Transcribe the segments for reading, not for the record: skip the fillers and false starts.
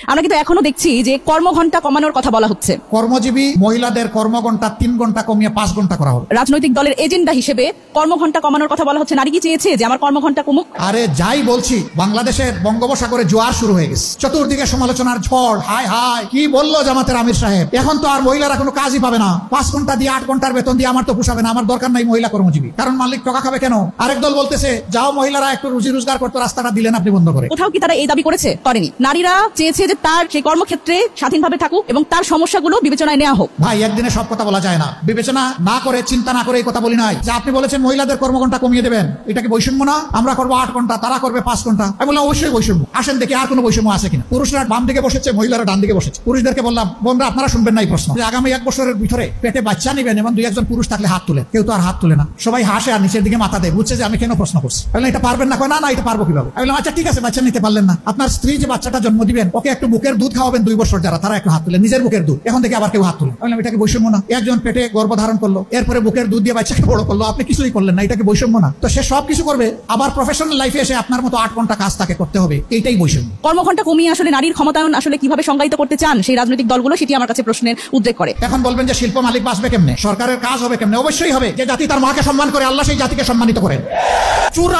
আমরা কিন্তু এখনো দেখছি যে কর্মঘণ্টা কমানোর কথা বলা হচ্ছে। কর্মজীবী মহিলাদের কর্মঘণ্টা 3 ঘন্টা কমিয়ে 5 ঘন্টা করা হবে। রাজনৈতিক দলের এজেন্ডা হিসেবে কর্মঘণ্টা কমানোর কথা বলা হচ্ছে। নারী কি চেয়েছে যে আমার কর্মঘণ্টা কমুক? আরে যাই বলছি, বাংলাদেশের বঙ্গোপসাগরে জোয়ার শুরু হয়ে গেছে, চতুর্দিকে সমালোচনার ঝড়। হায় হায়, কি বললো জামাতের আমির সাহেব, এখন তো আর মহিলারা কোনো কাজই পাবে না। 5 ঘন্টা দিয়ে 8 ঘন্টার বেতন দিয়ে আমার তো পোষাবে না, আমার দরকার নাই মহিলা কর্মজীবী, কারণ মালিক টাকা খাবে কেন? আরেক দল বলতেছে যাও মহিলারা একটু রুজি রোজগার করতে, রাস্তাটা দিলেন আপনি বন্ধ করে। কোথাও কি তারা এই দাবি করেছে? করেনি। নারীরা চেয়েছে যে তার সেই কর্মক্ষেত্রে স্বাধীনভাবে থাকুক এবং তার সমস্যাগুলো বিবেচনায় নেওয়া হোক। ভাই একদিনে সব কথা বলা যায় না, বিবেচনা না করে চিন্তা না করে এই কথা বলি নাই। যে আপনি বলেছেন মহিলাদের কর্মঘণ্টা কমিয়ে দেবেন, এটা কি বৈষম্য না? আমরা করবো 8 ঘন্টা, তারা করবে 5 ঘন্টা। আমি বললাম অবশ্যই বৈষম্য। আসেন দেখি আর কোনো বৈষম্য আছে কিনা। পুরুষরা বাম দিকে বসেছে, মহিলারা ডান দিকে বসেছে। পুরুষদেরকে বললাম বোনরা আপনারা শুনবেন না এই প্রশ্ন, যে আগামী 1 বছরের ভিতরে পেটে বাচ্চা নেবেন এবং 2-1 পুরুষ থাকলে হাত তুলেন। কেউ তো আর হাত তুলে না, সবাই হাসে আর নিচের দিকে মাথা দেয়, বুঝছে যে আমি কেন প্রশ্ন করছি। বললাম এটা পারবেন না? না না, এটা পারবো কিভাবে? আমি বললাম আচ্ছা ঠিক আছে, বাচ্চা নিতে পারলেন না, আপনার স্ত্রী যে বাচ্চাটা জন্ম দিবেন ওকে একটু বুকের দুধ খাওয়াবেন 2 বছর, যারা তারা একটু হাত তুলেন, নিজের বুকের দুধ। এখন থেকে আবার কেউ হাত তুলেন। আমি বললাম এটাকে বৈষম্য না? একজন পেটে গর্ভধারণ করলো, এরপরে বুকের দুধ দিয়ে বাচ্চাকে বড় করলো, আপনি কিছুই করলেন না, এটাকে বৈষম্য না? তো সে সব কিছু করবে, আবার প্রফেশনাল লাইফে এসে আপনার মতো 8 ঘন্টা কাজ তাকে করতে হবে, এইটাই বৈষম্য। কর্মঘণ্টা কমিয়ে আসলে নারীর ক্ষমতায়ন আসলে কিভাবে সংজ্ঞায়িত করতে চান সেই রাজনৈতিক দলগুলো, সেটি আমার কাছে প্রশ্নের উদ্রেক করে। এখন বলবেন যে শিল্প মালিক বাঁচবে কেমনে, সরকারের কাজ হবে কেমনে? অবশ্যই হবে। যে জাতি তার মাকে সম্মান করে, আল্লাহ সেই জাতিকে সম্মানিত করেন।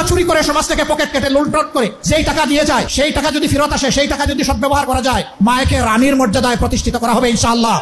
চুরি করে সমাজ থেকে পকেট কেটে লুণ্ঠন করে যেই টাকা দিয়ে যায়, সেই টাকা যদি ফেরত আসে, সেই টাকা যদি সদ্ব্যবহার করা যায়, মায়েকে রানীর মর্যাদায় প্রতিষ্ঠিত করা হবে ইনশাআল্লাহ।